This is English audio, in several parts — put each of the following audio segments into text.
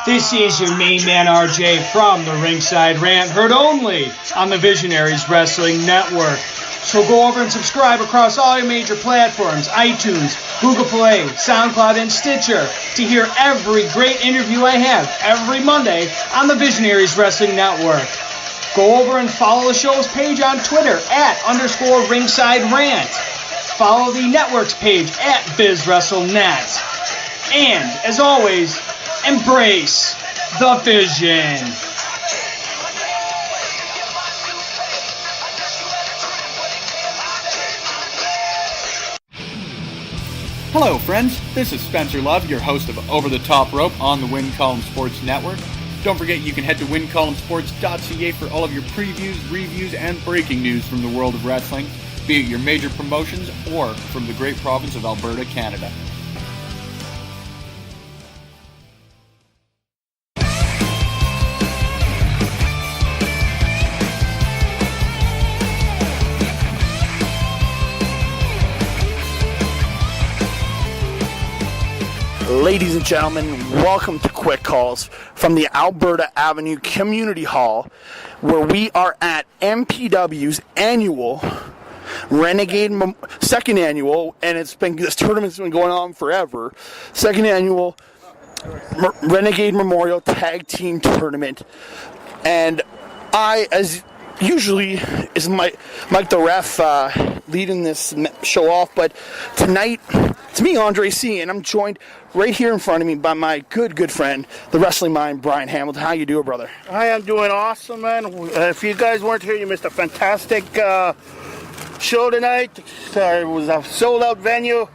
This is your main man RJ from the Ringside Rant, heard only on the Visionaries Wrestling Network. So go over and subscribe across all your major platforms, iTunes, Google Play, SoundCloud, and Stitcher to hear every great interview I have every Monday on the Visionaries Wrestling Network. Go over and follow the show's page on Twitter @_Ringside Rant. Follow the network's page @BizWrestleNet. And, as always, embrace the vision. Hello, friends. This is Spencer Love, your host of Over the Top Rope on the Win Column Sports Network. Don't forget you can head to wincolumnsports.ca for all of your previews, reviews, and breaking news from the world of wrestling, be it your major promotions or from the great province of Alberta, Canada. Ladies and gentlemen, welcome to Quick Calls from the Alberta Avenue Community Hall, where we are at MPW's annual Renegade, second annual, and this tournament's been going on forever, second annual Renegade Memorial Tag Team Tournament. And I, as usually, is Mike the ref leading this show off, but tonight it's me, Andre C., and I'm joined right here in front of me by my good friend, the wrestling mind, Brian Hamilton. How you doing, brother? I am doing awesome, man. If you guys weren't here, you missed a fantastic show tonight. It was a sold-out venue,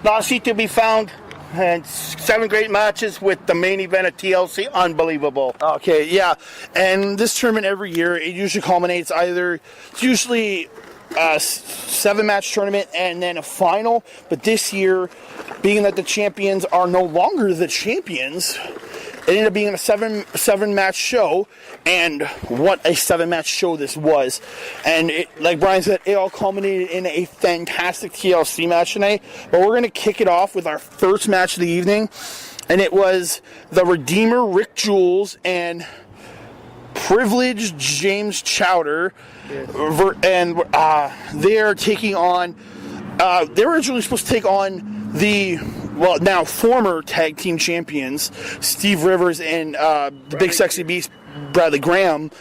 not a seat to be found, and 7 great matches with the main event of TLC. Unbelievable. Okay, yeah. And this tournament every year, it usually culminates it's usually a 7-match tournament and then a final. But this year, being that the champions are no longer the champions, it ended up being a seven-match show, and what a 7-match show this was. And like Brian said, it all culminated in a fantastic TLC match tonight. But we're going to kick it off with our first match of the evening, and it was the Redeemer Rick Jules and Privileged James Chowder, and they're taking on. They were originally supposed to take on now former tag team champions Steve Rivers and the Big Sexy Beast Bradley Graham,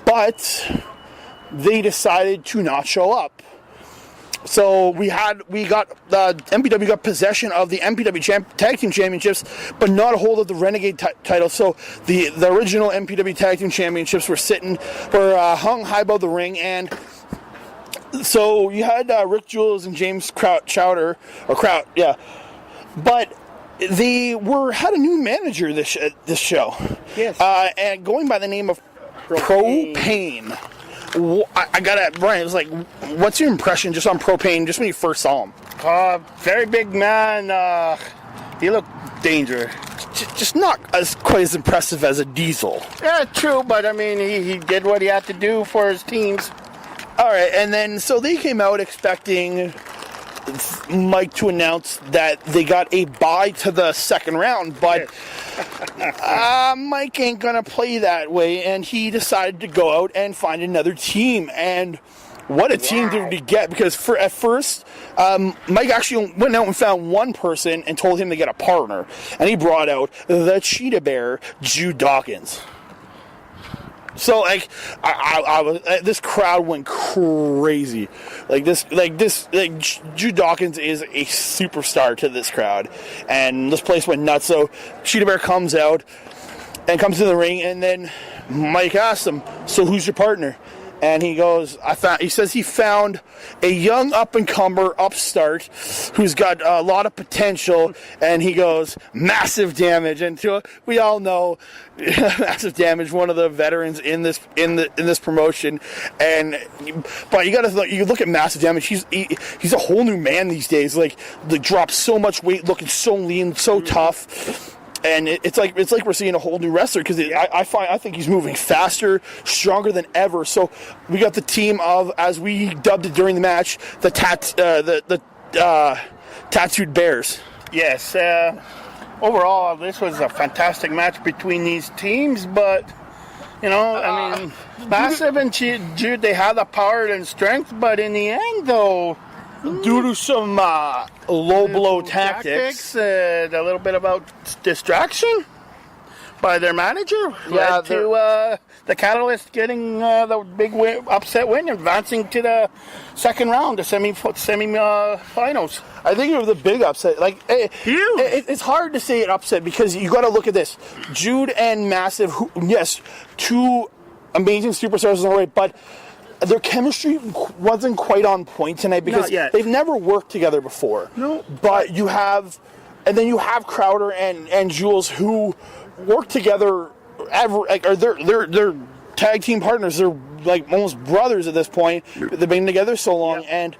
but they decided to not show up. So MPW got possession of the MPW Tag Team Championships, but not a hold of the Renegade title. So the original MPW Tag Team Championships were hung high above the ring, and so you had Rick Jules and James Chowder, but they had a new manager this show. Yes. And going by the name of Propane. I got to, Brian, it was like, what's your impression just on Propane, just when you first saw him? Very big man. He looked dangerous. Just not quite as impressive as a Diesel. Yeah, true, but I mean, he did what he had to do for his teams. All right, and then so they came out expecting Mike to announce that they got a bye to the second round, but Mike ain't gonna play that way, and he decided to go out and find another team. And what a team did we get, because at first Mike actually went out and found one person and told him to get a partner, and he brought out the Cheetah Bear, Jude Dawkins. So this crowd went crazy. Jude Dawkins is a superstar to this crowd, and this place went nuts. So Cheetah Bear comes out and comes to the ring, and then Mike asks him, "So who's your partner?" And he goes, he says he found a young up-and-comer upstart who's got a lot of potential, and he goes, Massive Damage. And we all know Massive Damage, one of the veterans in this promotion. But you look at Massive Damage, he's a whole new man these days. Like dropped so much weight, looking so lean, so tough. And it's like we're seeing a whole new wrestler, because I think he's moving faster, stronger than ever. So we got the team of, as we dubbed it during the match, the Tattooed Bears. Yes, overall, this was a fantastic match between these teams, but, you know, I mean, Massive and Jude, they have the power and strength, but in the end, though, due to some low blow tactics, a little bit about distraction by their manager, led to the Catalyst getting the big upset win, advancing to the second round, the semi-finals. I think it was a big upset. Like, Huge. It's hard to say an upset because you got to look at this. Jude and Massive, who, yes, two amazing superstars in the way, but their chemistry wasn't quite on point tonight because they've never worked together before. No. But you have Crowder and Jules who work together. They're tag team partners. They're like almost brothers at this point. They've been together so long, and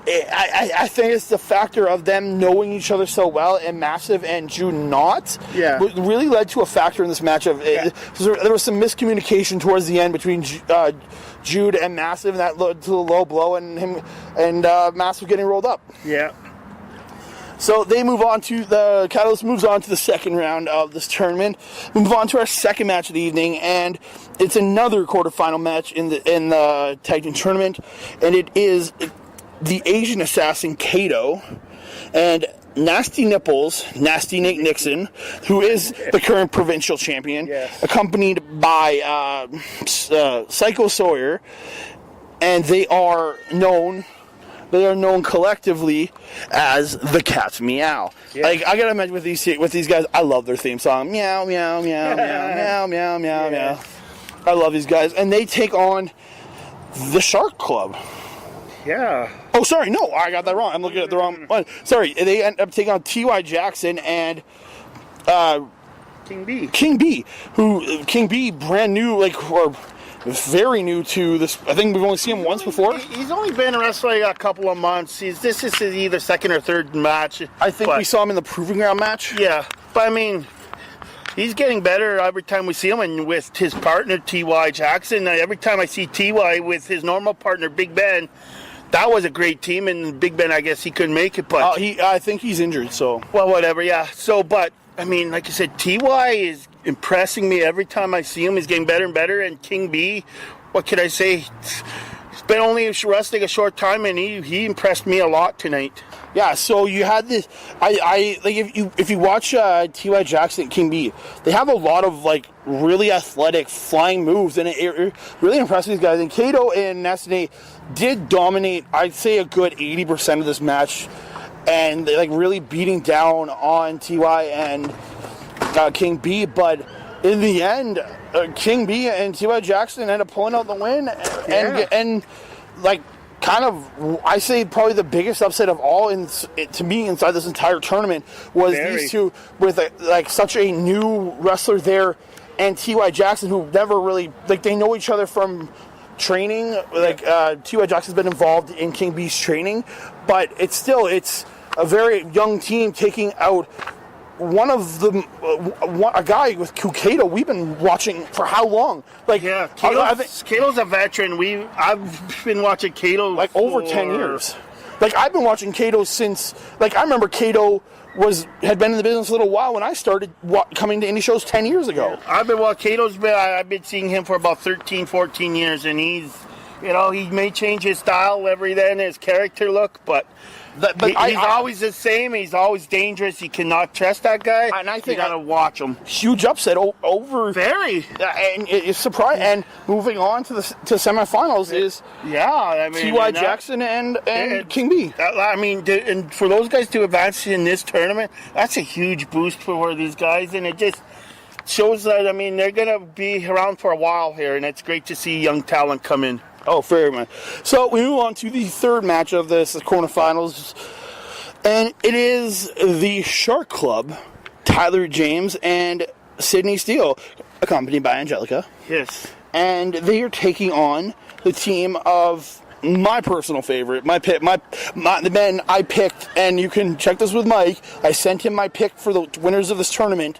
I think it's the factor of them knowing each other so well, and Massive and Jude not. Yeah. Really led to a factor in this matchup. There was some miscommunication towards the end between Jude and Massive, and that led to a low blow, and him and Massive getting rolled up. Yeah. So the Catalyst moves on to the second round of this tournament. We move on to our second match of the evening, and it's another quarterfinal match in the tag team tournament, and it is the Asian assassin Kato and Nasty Nipples, Nasty Nate Nixon, who is the current provincial champion, accompanied by Psycho Sawyer, and they are known collectively as the Cat's Meow. Yeah. Like, I gotta imagine with these guys, I love their theme song. Meow, meow, meow, meow, meow, meow, meow, meow. I love these guys. And they take on the Shark Club. Yeah. Oh, sorry, no, I got that wrong. I'm looking at the wrong one. Sorry, they end up taking on T.Y. Jackson and King B. King B, brand new, or very new to this. I think we've only seen him once before. He's only been wrestling a couple of months. This is his either second or third match. I think we saw him in the Proving Ground match. Yeah, but I mean, he's getting better every time we see him, and with his partner T.Y. Jackson. Every time I see T.Y. with his normal partner Big Ben, that was a great team, and Big Ben, I guess he couldn't make it, but I think he's injured. So whatever. Yeah. So, but I mean, like you said, T.Y. is impressing me every time I see him. He's getting better and better. And King B, what could I say? He's been only wrestling a short time, and he impressed me a lot tonight. Yeah, so you had this. I like if you watch T.Y. Jackson and King B, they have a lot of really athletic flying moves, and it really impressed these guys. And Kato and Nasty did dominate, I'd say, a good 80% of this match, and they really beating down on T.Y. and King B. But in the end, King B and T.Y. Jackson ended up pulling out the win, and kind of, I say probably the biggest upset of all to me inside this entire tournament was these two with such a new wrestler there, and T.Y. Jackson, who never really they know each other from training. T.Y. Jackson's been involved in King B's training, but it's a very young team taking out a guy with Kato we've been watching for how long? Kato's a veteran. I've been watching Kato over 10 years. I've been watching Kato since I remember Kato had been in the business a little while when I started coming to indie shows 10 years ago. I've been seeing him for about 13, 14 years, and he may change his style every then, his character look, but he's always the same. He's always dangerous. You cannot trust that guy. And I think you gotta watch him. Huge upset over. Very. And it's surprising. And moving on to semifinals is T.Y. Jackson and King B. And for those guys to advance in this tournament, that's a huge boost for these guys, and it just shows that they're gonna be around for a while here, and it's great to see young talent come in. Oh, very much. So we move on to the third match of this quarterfinals, and it is the Shark Club, Tyler James and Sydney Steele, accompanied by Angelica. Yes. And they are taking on the team of my personal favorite, the men I picked, and you can check this with Mike. I sent him my pick for the winners of this tournament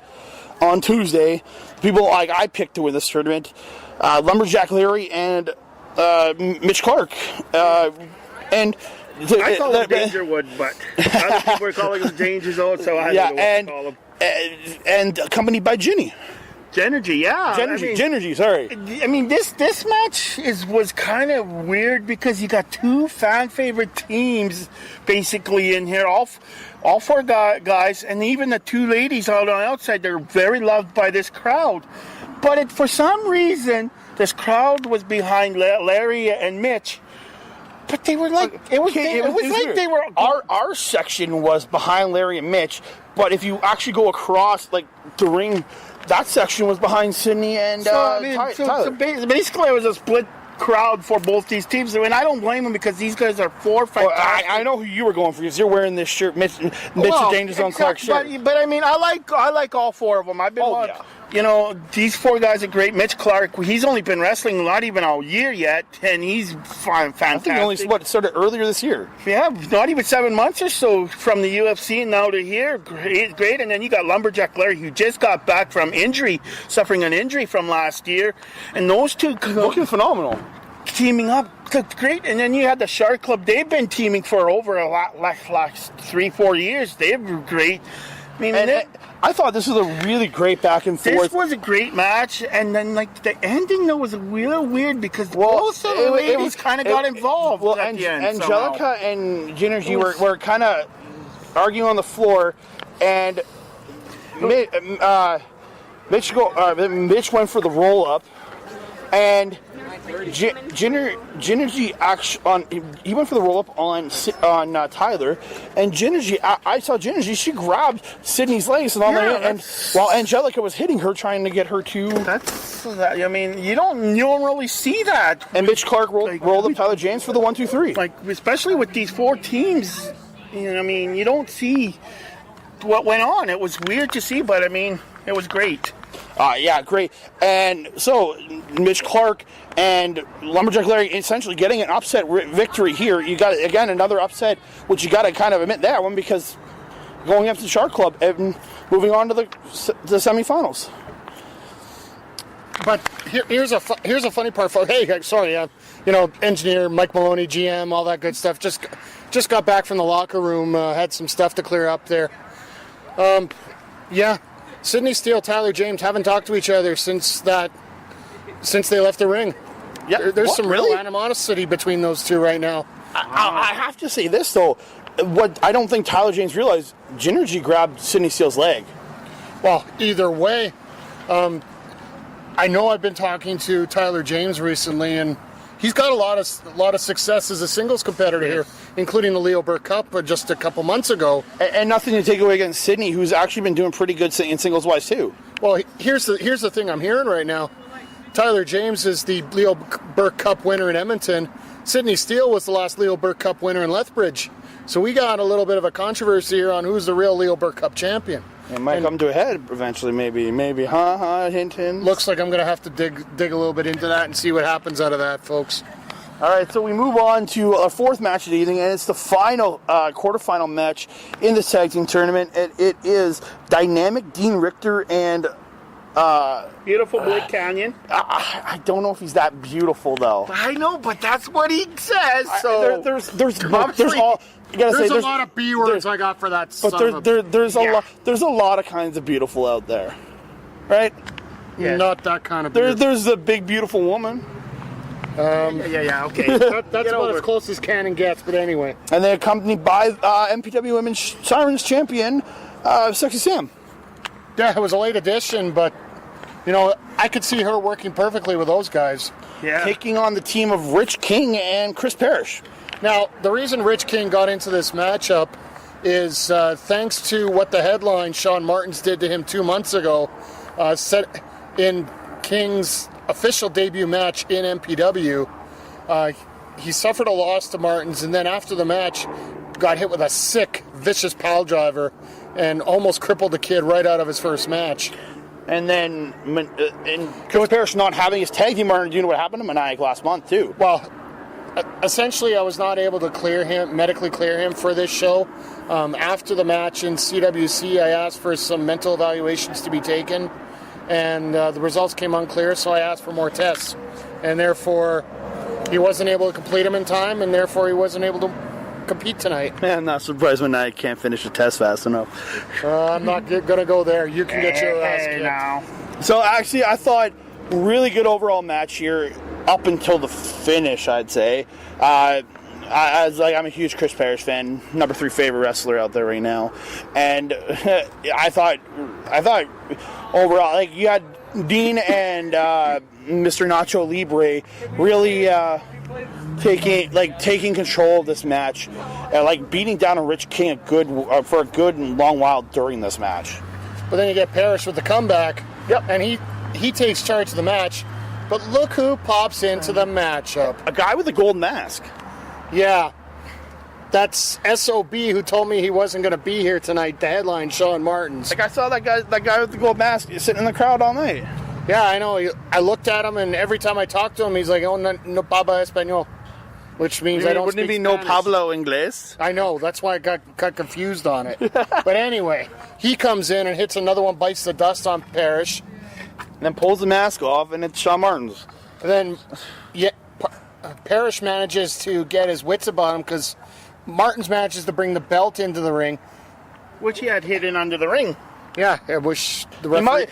on Tuesday. People I picked to win this tournament, Lumberjack Larry and Mitch Clark. And I call him Dangerwood, but other people were calling him Danger Zone, so I don't know what to call him. And accompanied by Ginny. Genergy, yeah. Genergy, sorry. I mean, this match was kind of weird because you got two fan favorite teams basically in here, all four guys, and even the two ladies out on the outside. They're very loved by this crowd, but for some reason, this crowd was behind Larry and Mitch. But they were like, it was like they were. Our section was behind Larry and Mitch, but if you actually go across like the ring, that section was behind Sydney and Tyler. So basically, it was a split crowd for both these teams, and I don't blame them because these guys are four fantastic. I know who you were going for because you're wearing this shirt, Mitch Danger Zone Clark shirt. But I mean, I like all four of them. I've been you know, these four guys are great. Mitch Clark, he's only been wrestling not even a year yet, and he's fantastic. I think he only started earlier this year. Yeah, not even 7 months or so from the UFC and now to here. Great. And then you got Lumberjack Larry, who just got back from suffering an injury from last year. And those two looking phenomenal. Teaming up, great. And then you had the Shark Club. They've been teaming for over like 3-4 years. They're great. I mean, I thought this was a really great back and forth. This was a great match, and then like the ending though was a little weird because both of the ladies kind of got involved. Well, at the end, Angelica and Ginergy were kind of arguing on the floor, and Mitch went for the roll up, and Ginergy he went for the roll up on Tyler, and Ginergy, I saw Ginergy, she grabbed Sydney's legs and while Angelica was hitting her, trying to get her to. I mean, you don't really see that. And Mitch Clark rolled up Tyler James for the 1-2-3. Like especially with these four teams, you know, I mean, you don't see what went on. It was weird to see, but I mean, it was great. Yeah, great. And so, Mitch Clark and Lumberjack Larry essentially getting an upset victory here. You got, again, another upset, which you got to kind of admit that one because going up to the Shark Club and moving on to the semifinals. But here's a funny part. Hey, sorry, engineer Mike Malowany, GM, all that good stuff. Just got back from the locker room. Had some stuff to clear up there. Yeah. Sydney Steele, Tyler James haven't talked to each other since they left the ring. Yeah, there's some real animosity between those two right now. I have to say this though, what I don't think Tyler James realized, Ginergy grabbed Sydney Steele's leg. Well, either way, I know I've been talking to Tyler James recently, and he's got a lot of success as a singles competitor here, including the Leo Burke Cup just a couple months ago. And nothing to take away against Sydney, who's actually been doing pretty good in singles-wise too. Well, here's the thing I'm hearing right now. Tyler James is the Leo Burke Cup winner in Edmonton. Sydney Steele was the last Leo Burke Cup winner in Lethbridge. So we got a little bit of a controversy here on who's the real Leo Burke Cup champion. It might come to a head eventually, maybe, hint. Looks like I'm going to have to dig a little bit into that and see what happens out of that, folks. All right, so we move on to our fourth match of the evening, and it's the final quarterfinal match in the tag team tournament. It is Dynamic Dean Richter and beautiful Blake Canyon. I don't know if he's that beautiful though. I know, but that's what he says. So there's all. There's a lot of B words I got for that. But there's a lot of kinds of beautiful out there, right? Yeah. Not that kind of beautiful. There's the big beautiful woman. Yeah, okay. That's about as close as Cannon gets, but anyway. And they're accompanied by MPW Women's Sirens champion, Sexy Sam. Yeah, it was a late addition, but, I could see her working perfectly with those guys. Yeah. Taking on the team of Rich King and Chris Parrish. Now, the reason Rich King got into this matchup is thanks to what the headline Sean Martins did to him 2 months ago, set in King's official debut match in MPW. He suffered a loss to Martins, and then after the match, got hit with a sick, vicious pile driver and almost crippled the kid right out of his first match. And then, Chris Parrish not having his tag team partner, do you know what happened to Maniac last month, too? Well, essentially, I was not able to medically clear him for this show. After the match in CWC, I asked for some mental evaluations to be taken, and the results came unclear, so I asked for more tests. And therefore, he wasn't able to complete them in time, and therefore he wasn't able to compete tonight. Man, I'm not surprised when I can't finish a test fast enough. I'm not going to go there. You can get your ass kicked. Now. So actually, I thought really good overall match here up until the finish, I'd say. I'm a huge Chris Parrish fan, number 3 favorite wrestler out there right now, and I thought overall, like, you had Dean and Mr. Nacho Libre really taking control of this match, and like beating down a Rich King for a good and long while during this match. But then you get Parrish with the comeback. Yep. And he takes charge of the match. But look who pops into the matchup. A guy with a golden mask. Yeah. That's SOB who told me he wasn't going to be here tonight. The headline, Sean Martins. Like, I saw that guy with the gold mask sitting in the crowd all night. Yeah, I know. I looked at him, and every time I talk to him, he's like, "Oh, no Pablo Español," which means I don't Wouldn't speak it be no Spanish. Pablo Inglés? I know. That's why I got confused on it. But anyway, he comes in and hits another one, bites the dust on Parrish. And then pulls the mask off, and it's Shawn Martins. And then Parrish manages to get his wits about him because Martins manages to bring the belt into the ring. Which he had hidden under the ring. Yeah, I wish the referee...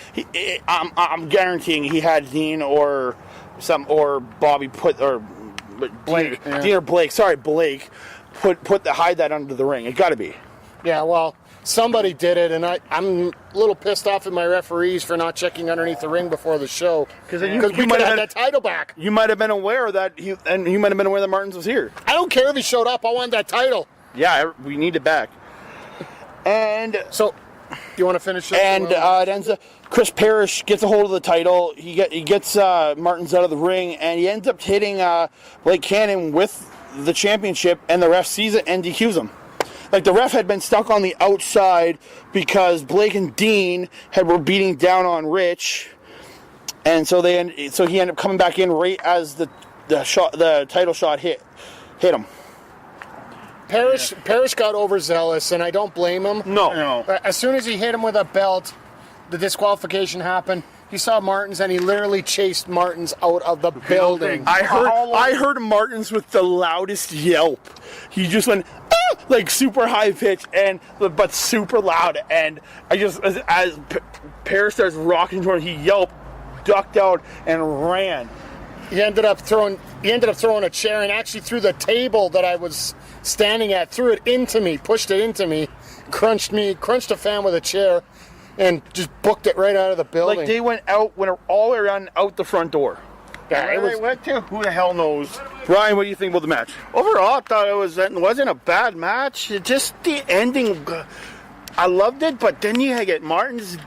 I'm guaranteeing he had Dean or Bobby Blake. Yeah. Dean or Blake. Sorry, Blake. Hide that under the ring. It got to be. Yeah, well, somebody did it, and I'm a little pissed off at my referees for not checking underneath the ring before the show. Because we could have had that title back. You might have been aware that Martins was here. I don't care if he showed up. I want that title. Yeah, we need it back. And so, you want to finish? Chris Parrish gets a hold of the title. He gets Martins out of the ring, and he ends up hitting Blake Cannon with the championship, and the ref sees it and DQs him. Like, the ref had been stuck on the outside because Blake and Dean were beating down on Rich, and so he ended up coming back in right as the title shot hit him. Parrish got overzealous, and I don't blame him. No. As soon as he hit him with a belt, the disqualification happened. He saw Martins, and he literally chased Martins out of the building. I heard Martins with the loudest yelp. He just went, ah! Like, super high pitch but super loud. And as Parrish starts rocking toward him, he yelped, ducked out, and ran. He ended up throwing a chair and actually threw the table that I was standing at, threw it into me, pushed it into me, crunched a fan with a chair, and just booked it right out of the building. Like, they went all the way around out the front door. Yeah, where they went to, who the hell knows? Ryan, what do you think about the match? Overall, I thought it wasn't a bad match. Just the ending, I loved it, but then you get Martins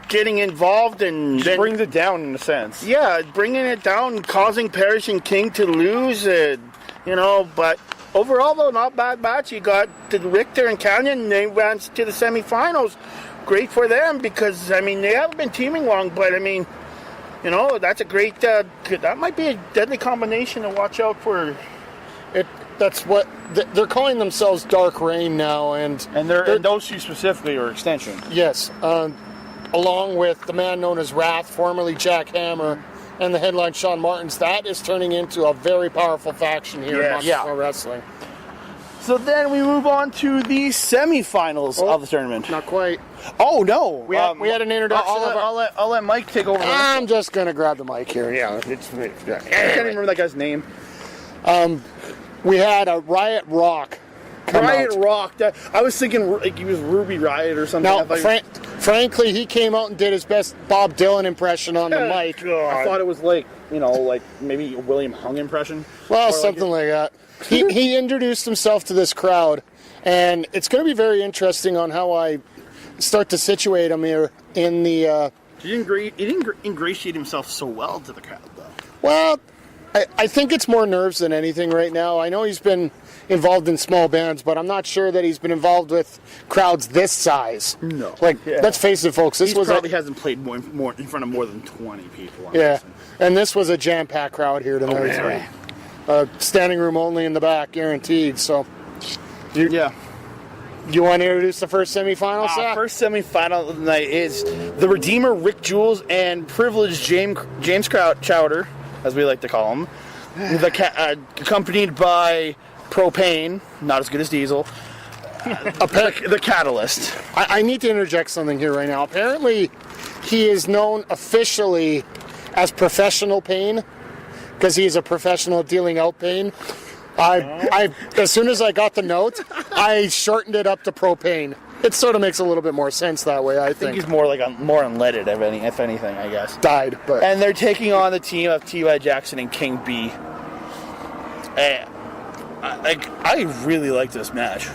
getting involved and Just brings it down in a sense. Yeah, bringing it down, causing Parrish and King to lose it, but overall, though, not bad match. You got the Richter and Canyon, they ran to the semifinals. Great for them because, they haven't been teaming long, but, that's a great, that might be a deadly combination to watch out for. That's what, they're calling themselves Dark Reign now, and those two specifically are extension. Yes, along with the man known as Wrath, formerly Jack Hammer, and the headline Sean Martins. That is turning into a very powerful faction here in professional wrestling. So then we move on to the semifinals of the tournament. Not quite. Oh, no. We had an introduction. I'll let Mike take over. I'm just going to grab the mic here. Yeah, I can't even remember that guy's name. We had a Riot Rock. Rock. I was thinking like he was Ruby Riot or something. Now, frankly, he came out and did his best Bob Dylan impression on the mic. I thought it was like maybe a William Hung impression. Well, something like that. He introduced himself to this crowd, and it's going to be very interesting on how I start to situate him here in the... He didn't ingratiate himself so well to the crowd, though. Well, I think it's more nerves than anything right now. I know he's been involved in small bands, but I'm not sure that he's been involved with crowds this size. No. Let's face it, folks. This probably hasn't played more in front of more than 20 people. And this was a jam-packed crowd here tonight. Oh, really? Standing room only in the back, guaranteed. So, you want to introduce the first semifinal, Zach? First semifinal of the night is the Redeemer, Rick Jules, and Privileged James Chowder, as we like to call him, accompanied by Propane, not as good as diesel. The catalyst. I need to interject something here right now. Apparently, he is known officially as Professional Pain because he is a professional at dealing out pain. I as soon as I got the note, I shortened it up to Propane. It sort of makes a little bit more sense that way, I think. He's more more unleaded, if anything, I guess. Died, but... And they're taking on the team of T.Y. Jackson and King B. I really like this match.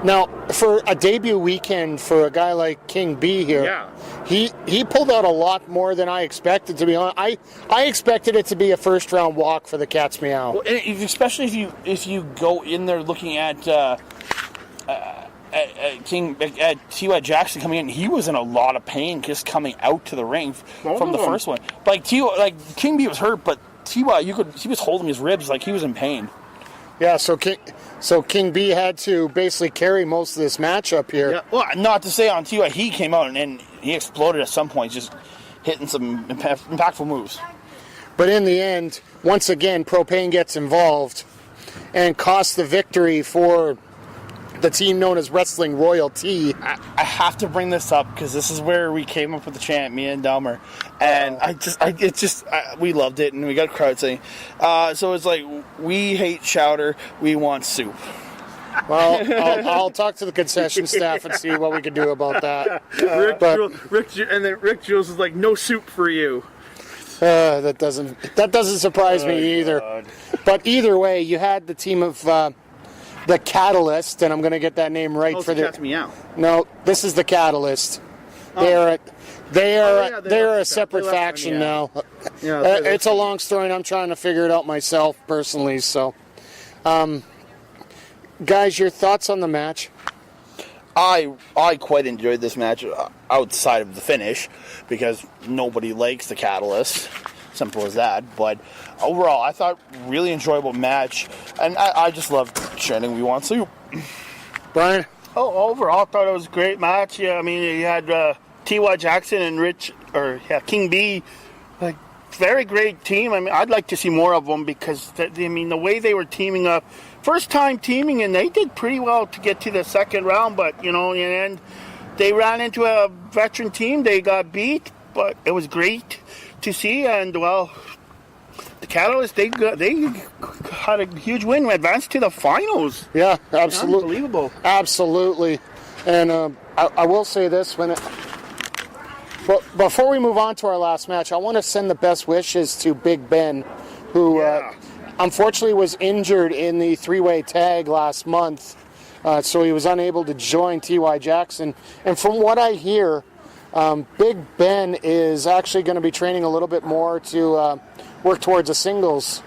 Now, for a debut weekend for a guy like King B here, he pulled out a lot more than I expected, to be honest. I expected it to be a first-round walk for the Cats Meow. Well, especially if you go in there looking at T.Y. Jackson coming in, he was in a lot of pain just coming out to the ring from the first one. But King B was hurt, but T.Y. he was holding his ribs like he was in pain. Yeah, so King B had to basically carry most of this matchup here. Yeah, well, not to say on T.Y. he came out and he exploded at some point, just hitting some impactful moves. But in the end, once again, Propane gets involved and costs the victory for the team known as Wrestling Royalty. I have to bring this up because this is where we came up with the chant, me and Delmer, and we loved it, and we got crowd saying, so it's like, we hate chowder, we want soup. Well, I'll talk to the concession staff and see what we can do about that. Rick Jules is like, no soup for you. That doesn't surprise me either. God. But either way, you had the team of the Catalyst, and I'm going to get that name right for the Cats Meow. No, this is the Catalyst. They're a separate faction now. Yeah, it's a long story, and I'm trying to figure it out myself personally. So, guys, your thoughts on the match? I quite enjoyed this match outside of the finish because nobody likes the Catalyst. Simple as that. But overall, I thought really enjoyable match, and I just loved chanting "We want soup." Brian? Oh, overall, I thought it was a great match. Yeah, I mean, you had T.Y. Jackson and King B. Like, very great team. I mean, I'd like to see more of them because, the way they were teaming up, first time teaming, and they did pretty well to get to the second round, but, in the end, they ran into a veteran team. They got beat, but it was great to see, and, well, the Catalyst, they had a huge win, advanced to the finals. Yeah, absolutely. Unbelievable. Absolutely. And I will say this, but before we move on to our last match, I want to send the best wishes to Big Ben, who unfortunately was injured in the three-way tag last month, so he was unable to join T.Y. Jackson. And from what I hear, Big Ben is actually going to be training a little bit more to work towards a singles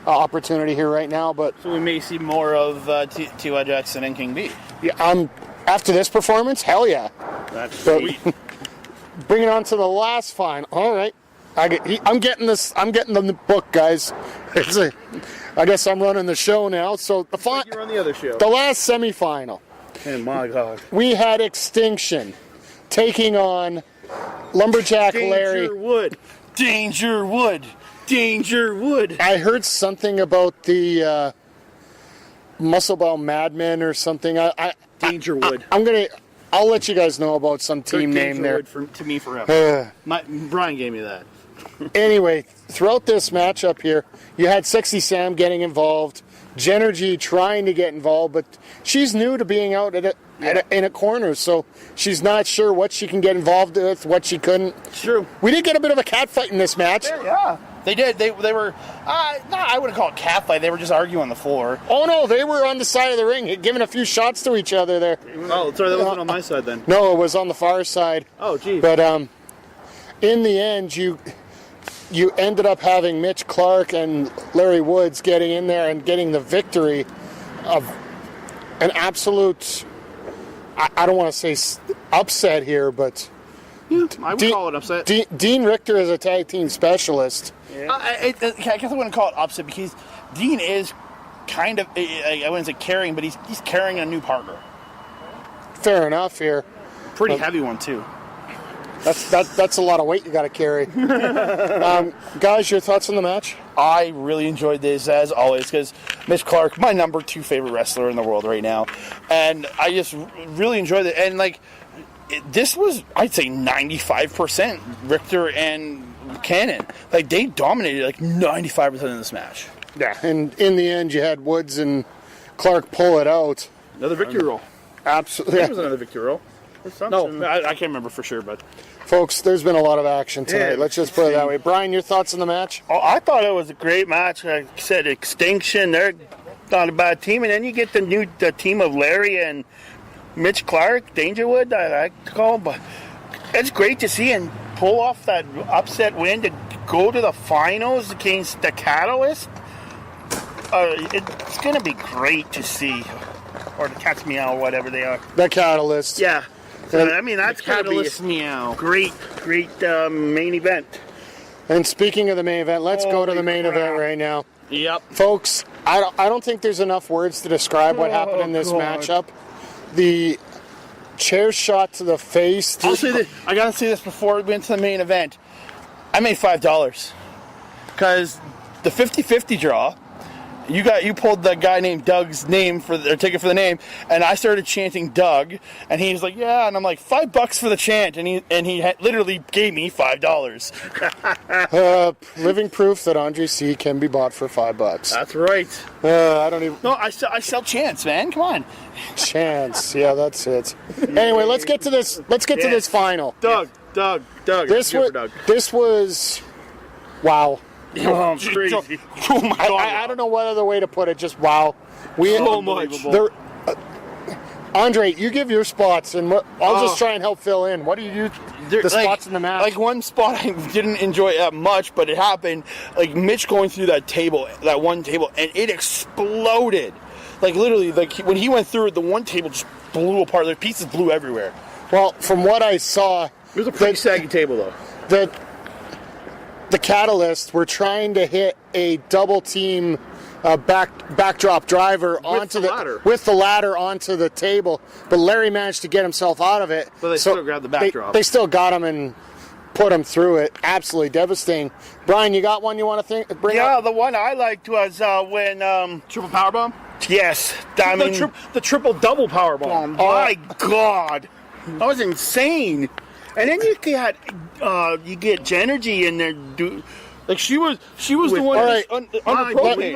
opportunity here right now. But so we may see more of T.Y. Jackson and King B. Yeah, after this performance, hell yeah. That's sweet. Bring it on to the last final. All right. I'm getting this. I'm getting the book, guys. I guess I'm running the show now. So you're on the other show. The last semifinal. Oh my God. We had Extinction taking on Lumberjack Larry. Danger Wood. I heard something about the Musclebound Madmen or something. Danger Wood. I'll let you guys know about some team name there. To me forever. Brian gave me that. Anyway, throughout this matchup here, you had Sexy Sam getting involved, Genergy trying to get involved, but she's new to being out in a corner, so she's not sure what she can get involved with, what she couldn't. It's true. We did get a bit of a catfight in this match. Yeah. They did. They were, I wouldn't call it catfight. They were just arguing on the floor. Oh, no, they were on the side of the ring, giving a few shots to each other there. Oh, sorry, that wasn't on my side then. No, it was on the far side. Oh, geez. But in the end, you ended up having Mitch Clark and Larry Woods getting in there and getting the victory of an absolute, I don't want to say upset here, but... Yeah, I would call it upset. Dean Richter is a tag team specialist. Yeah. I guess I wouldn't call it upset because Dean is kind of, I wouldn't say carrying, but he's carrying a new partner. Fair enough here. Pretty heavy one, too. That's a lot of weight you got to carry. Guys, your thoughts on the match? I really enjoyed this, as always, because Mitch Clark, my number 2 favorite wrestler in the world right now. And I just really enjoyed it. And, this was, I'd say, 95% Richter and Cannon. They dominated, 95% of this match. Yeah. And in the end, you had Woods and Clark pull it out. Another victory roll. Absolutely. It was another victory roll. No, I can't remember for sure, but... Folks, there's been a lot of action tonight. Let's just put it that way. Brian, your thoughts on the match? Oh, I thought it was a great match. Like I said, Extinction, they're not a bad team. And then you get the team of Larry and Mitch Clark, Dangerwood, I like to call them. But it's great to see and pull off that upset win to go to the finals against the Catalyst. It's going to be great to see. Or the Cats Meow, whatever they are. The Catalyst. Yeah. So, that's going to be a meow. great main event. And speaking of the main event, let's go to the main event right now. Yep. Folks, I don't think there's enough words to describe what happened in this matchup. The chair shot to the face. I'll say this. I got to say this before we went to the main event. I made $5 because the 50-50 draw. You pulled the guy named Doug's name ticket for the name, and I started chanting Doug, and he's like, yeah, and I'm like, $5 for the chant, and he literally gave me $5. Living proof that Andre C can be bought for $5. That's right. I don't even. No, I sell chants, man. Come on. Chance, yeah, that's it. Anyway, let's get to this. Let's get to this final. Doug. This was, wow. Oh, crazy. Oh my God. I don't know what other way to put it. Just wow. So much. Andre, you give your spots, and I'll just try and help fill in. What do you do? The spots in the match. One spot I didn't enjoy that much, but it happened. Mitch going through that one table, and it exploded. Literally, when he went through it, the one table just blew apart. The pieces blew everywhere. Well, from what I saw, it was a pretty saggy table, though. The Catalysts were trying to hit a double team backdrop driver with the ladder onto the table, but Larry managed to get himself out of it. But they still grabbed the backdrop. They still got him and put him through it. Absolutely devastating. Brian, you got one you want to bring up? Yeah, the one I liked was when triple powerbomb. Yes, the triple double powerbomb. Oh my God, that was insane. And then you get Genergy in there. She was the one. All right,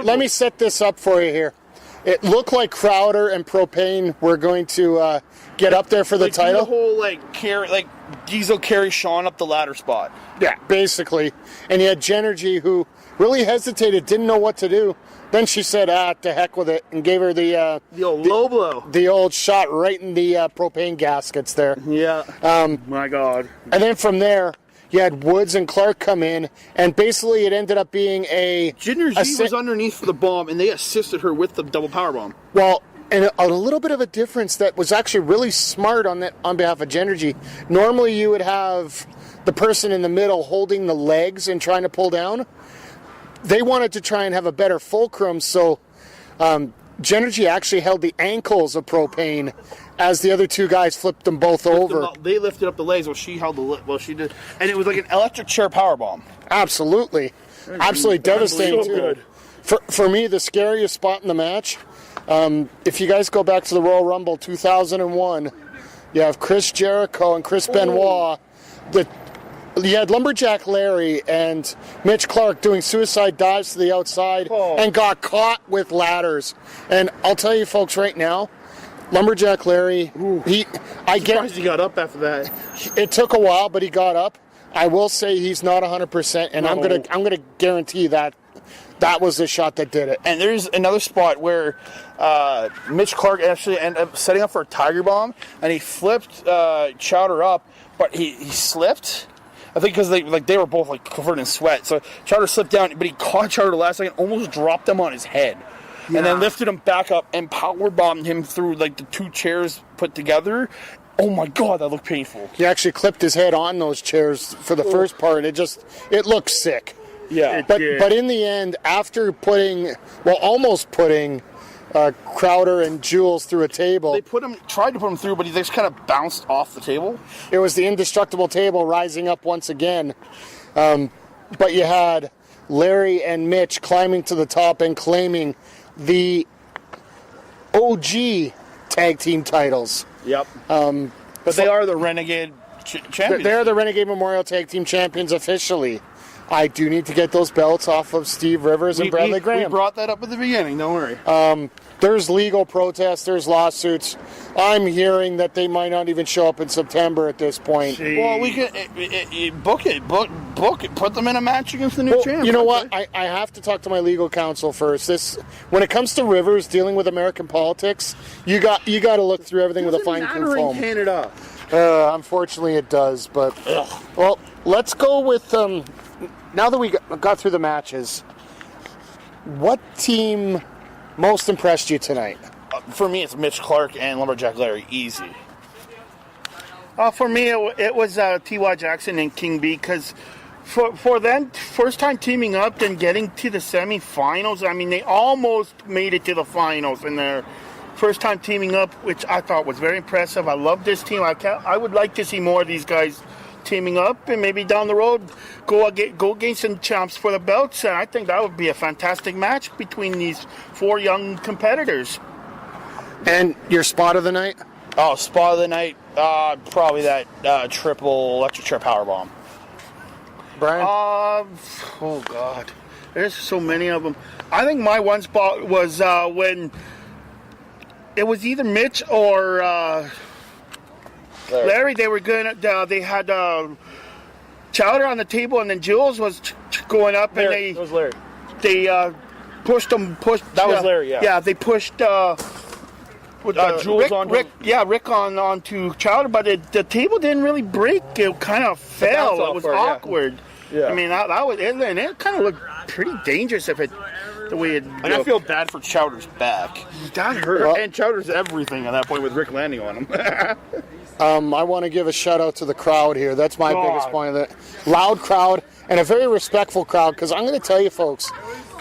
let me set this up for you here. It looked like Crowder and Propane were going to get up there for the title. The whole Diesel carry Sean up the ladder spot. Yeah, basically. And you had Genergy who really hesitated, didn't know what to do. Then she said, to heck with it, and gave her the old low blow. The old shot right in the propane gaskets there. Yeah. My God. And then from there, you had Woods and Clark come in, and basically it ended up being Ginger G was underneath for the bomb, and they assisted her with the double power bomb. Well, and a little bit of a difference that was actually really smart on behalf of Genergy. Normally you would have the person in the middle holding the legs and trying to pull down. They wanted to try and have a better fulcrum, so Genergy actually held the ankles of Propane as the other two guys flipped them both over. They lifted up the legs while she held she did, and it was like an electric chair powerbomb. Absolutely devastating too. Good. For me, the scariest spot in the match. If you guys go back to the Royal Rumble 2001, you have Chris Jericho and Chris Benoit. You had Lumberjack Larry and Mitch Clark doing suicide dives to the outside and got caught with ladders. And I'll tell you folks right now, Lumberjack Larry, I surprised he got up after that. It took a while, but he got up. I will say he's not 100%, and I'm gonna guarantee that was the shot that did it. And there's another spot where Mitch Clark actually ended up setting up for a Tiger Bomb, and he flipped Chowder up, but he slipped. I think because they were both covered in sweat. So Chowder slipped down, but he caught Chowder the last second, almost dropped him on his head. Yeah. And then lifted him back up and power bombed him through the two chairs put together. Oh my God, that looked painful. He actually clipped his head on those chairs for the first part. It looked sick. Yeah. But in the end, after almost putting Crowder and Jules through a table. They tried to put him through, but he just kind of bounced off the table. It was the indestructible table rising up once again. But you had Larry and Mitch climbing to the top and claiming the OG tag team titles. Yep. But they are the Renegade champions. They're the Renegade Memorial Tag Team Champions officially. I do need to get those belts off of Steve Rivers and Bradley Graham. We brought that up at the beginning, don't worry. There's legal protests, there's lawsuits. I'm hearing that they might not even show up in September at this point. Jeez. Well, we can book it, put them in a match against the new champ. You know what? I have to talk to my legal counsel first. When it comes to Rivers dealing with American politics, you got to look through everything with a fine-tooth comb. Canada. Unfortunately, it does. But well, let's go with now that we got through the matches. What team most impressed you tonight? For me, it's Mitch Clark and Lumberjack Larry. Easy. For me, it was T.Y. Jackson and King B, because for them, first time teaming up and getting to the semifinals, I mean, they almost made it to the finals in their first time teaming up, which I thought was very impressive. I love this team. I would like to see more of these guys teaming up, and maybe down the road go against some champs for the belts. And I think that would be a fantastic match between these four young competitors. And your spot of the night? Oh, spot of the night, probably that triple electric chair powerbomb. Brian? Oh God, there's so many of them. I think my one spot was when it was either Mitch or Larry. They were going. They had Chowder on the table, and then Jules was going up, Larry. and It was Larry. They pushed them. That was Larry. Yeah. Yeah, they pushed. Jules Rick onto Chowder, but the table didn't really break. It kind of fell. It was awkward. Yeah. I mean, that was it, and it kind of looked pretty dangerous the way it. And I feel bad for Chowder's back. That hurt. Well, and Chowder's everything at that point with Rick landing on him. I want to give a shout out to the crowd here. That's my biggest point of it. Loud crowd and a very respectful crowd, because I'm going to tell you folks.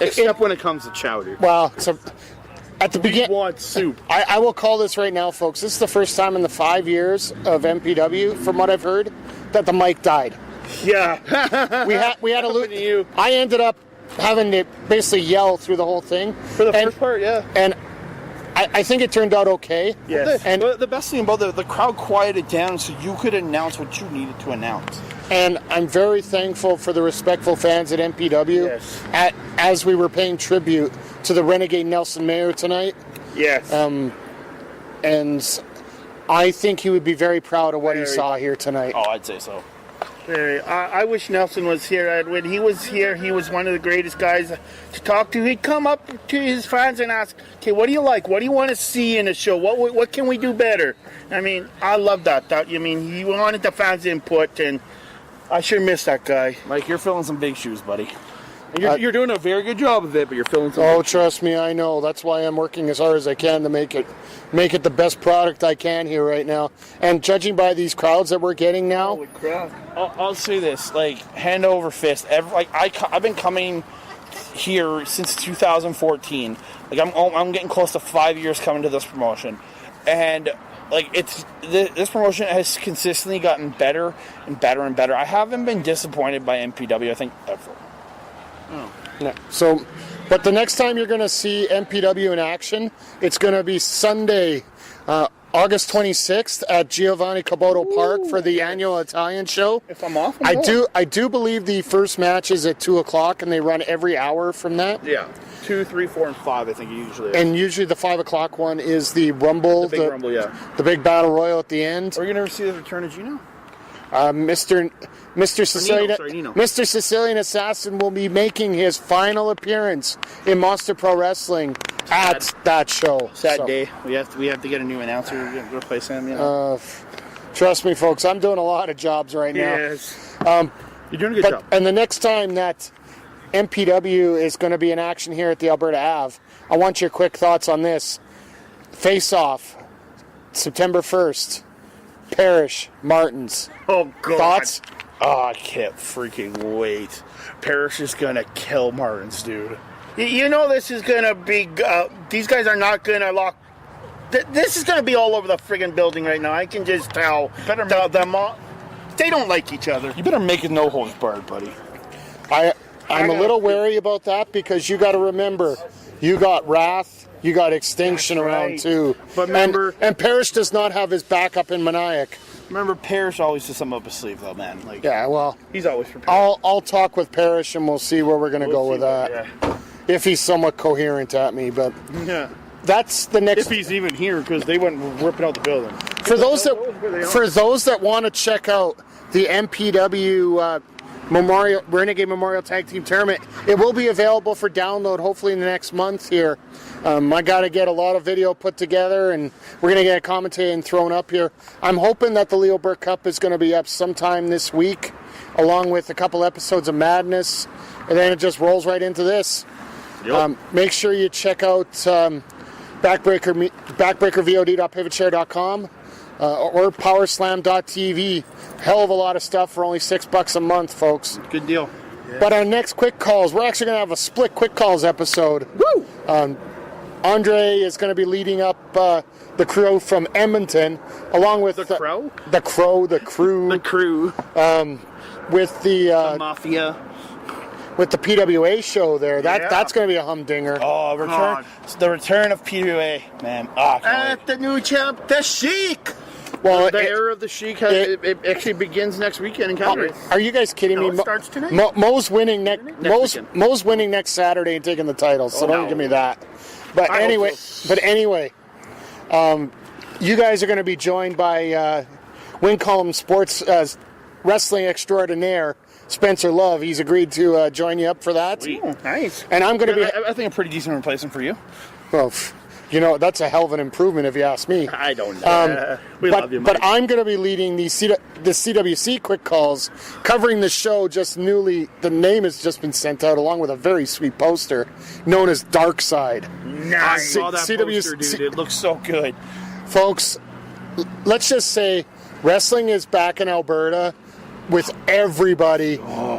Except when it comes to Chowder. Well, so at the beginning, want soup. I will call this right now, folks. This is the first time in the 5 years of MPW, from what I've heard, that the mic died. Yeah. we had a loop. I ended up having to basically yell through the whole thing. For the first part, yeah. And I think it turned out okay. Yes. And the best thing about the crowd quieted down so you could announce what you needed to announce. And I'm very thankful for the respectful fans at MPW. Yes. As we were paying tribute to the Renegade Nelson Mayer tonight. Yes. And I think he would be very proud of what he saw here tonight. Oh, I'd say so. I wish Nelson was here. When he was here, he was one of the greatest guys to talk to. He'd come up to his fans and ask, okay, what do you like? What do you want to see in the show? What can we do better? I mean, I love that. I mean, he wanted the fans' input, and I sure miss that guy. Mike, you're filling some big shoes, buddy. And you're doing a very good job of it, but you're filling some big trust me, I know. That's why I'm working as hard as I can to make it the best product I can here right now. And judging by these crowds that we're getting now, Holy crap. I'll say this, like, hand over fist. I've been coming here since 2014. Like, I'm getting close to 5 years coming to this promotion, and like this promotion has consistently gotten better and better and better. I haven't been disappointed by MPW, I think, ever. Oh. No. So, but the next time you're going to see MPW in action, it's going to be Sunday, August 26th at Giovanni Caboto Park for the annual Italian show. If I'm off, I do believe the first match is at 2 o'clock, and they run every hour from that. Yeah, 2, 3, 4, and 5. I think usually is. And usually the 5 o'clock one is the Rumble, the big Rumble, yeah, the big battle royal at the end. Are you going to see the return of Gino? Mr. Nino. Mr. Sicilian Assassin will be making his final appearance in Monster Pro Wrestling at that show. Sad day. We have to get a new announcer to replace him. You know? Trust me, folks. I'm doing a lot of jobs right now. Yes. You're doing a good job. And the next time that MPW is going to be in action here at the Alberta Ave, I want your quick thoughts on this. Face Off, September 1st. Parrish, Martins. Oh, God. Thoughts? Oh, I can't freaking wait. Parrish is going to kill Martins, dude. You know this is going to be, these guys are not going to lock. This is going to be all over the friggin' building right now. I can just tell. Tell them all. They don't like each other. You better make it no holds barred, buddy. I'm a little wary about that because you got to remember, you got Wrath, you got Extinction around too. But remember, and Parrish does not have his backup in Maniac. Remember, Parrish always has something up his sleeve, though, man. Like, yeah, well, he's always prepared. I'll talk with Parrish and we'll see where we're going to go with that. Yeah. If he's somewhat coherent at me, but Yeah. that's the next. If he's even here, because they went ripping out the building. For those that want to check out the MPW Renegade Memorial Tag Team Tournament, it will be available for download hopefully in the next month here. I got to get a lot of video put together, and we're going to get it commentated and thrown up here. I'm hoping that the Leo Burke Cup is going to be up sometime this week, along with a couple episodes of Madness, and then it just rolls right into this. Yep. Make sure you check out backbreakervod.pivotshare.com or powerslam.tv. Hell of a lot of stuff for only $6 a month, folks. Good deal. Yeah. But our next quick calls, we're actually going to have a split quick calls episode. Woo! Andre is going to be leading up the crew from Edmonton, along with The crew. The crew. The crew. With the Mafia. with the PWA show there. Yeah. That's going to be a humdinger. Oh, the return of PWA, man. At the new champ, the Sheik. Well, The era of the Sheik it actually begins next weekend in Calgary. Are you guys kidding me? It starts tonight. Mo's winning weekend. Mo's winning next Saturday and taking the title. So don't give me that. But I anyway, hope you guys are going to be joined by Wincombe Sports wrestling extraordinaire Spencer Love. He's agreed to join you up for that. Oh, nice. And I'm going to be. I think a pretty decent replacement for you. Well, you know, that's a hell of an improvement if you ask me. I don't know. We love you, Mike. But I'm going to be leading the CWC quick calls, covering the show just newly. The name has just been sent out along with a very sweet poster known as Dark Side. I saw that CWC poster, dude. It looks so good. Folks, let's just say wrestling is back in Alberta with everybody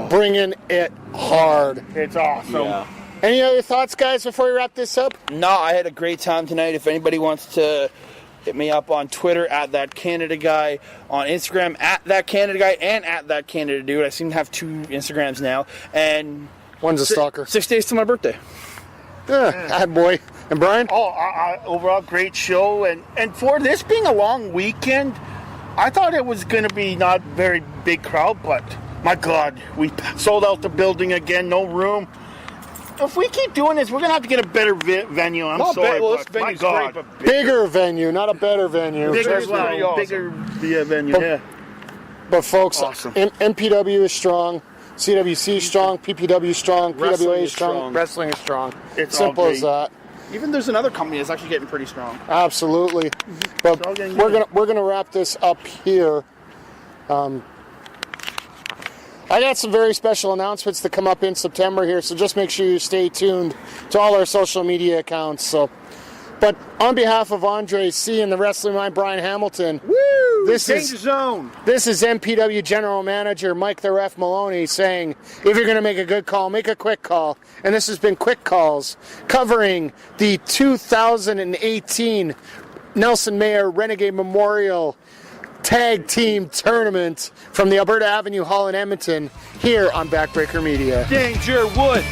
bringing it hard. It's awesome. Yeah. Any other thoughts, guys, before we wrap this up? No, I had a great time tonight. If anybody wants to hit me up on Twitter at That Canada Guy, on Instagram at That Canada Guy, and at That Canada Dude. I seem to have 2 Instagrams now. And One's a stalker. 6 days to my birthday. Yeah, boy. And Brian? Overall, great show. And for this being a long weekend, I thought it was going to be not very big crowd, but my God, we sold out the building again, no room. If we keep doing this, we're going to have to get a better venue. I'm sorry, but my God. Great, but Bigger venue, not a better venue. Bigger as well. awesome. Bigger venue, But- But folks, Awesome. MPW is strong, CWC is strong, PPW is strong, Wrestling PWA is is strong, strong. wrestling is strong. It's all Simple as great. that. Even there's another company that's actually getting pretty strong. Absolutely. But all getting we're gonna wrap this up here. I got some very special announcements to come up in September here, so just make sure you stay tuned to all our social media accounts. So, but on behalf of Andre C. and the Wrestling Mind, Brian Hamilton, this Change is the zone. This is MPW General Manager Mike the Ref Maloney saying, if you're going to make a good call, make a quick call. And this has been Quick Calls covering the 2018 Nelson Mayer Renegade Memorial Tag Team Tournament from the Alberta Avenue Hall in Edmonton here on Backbreaker Media. Danger Wood.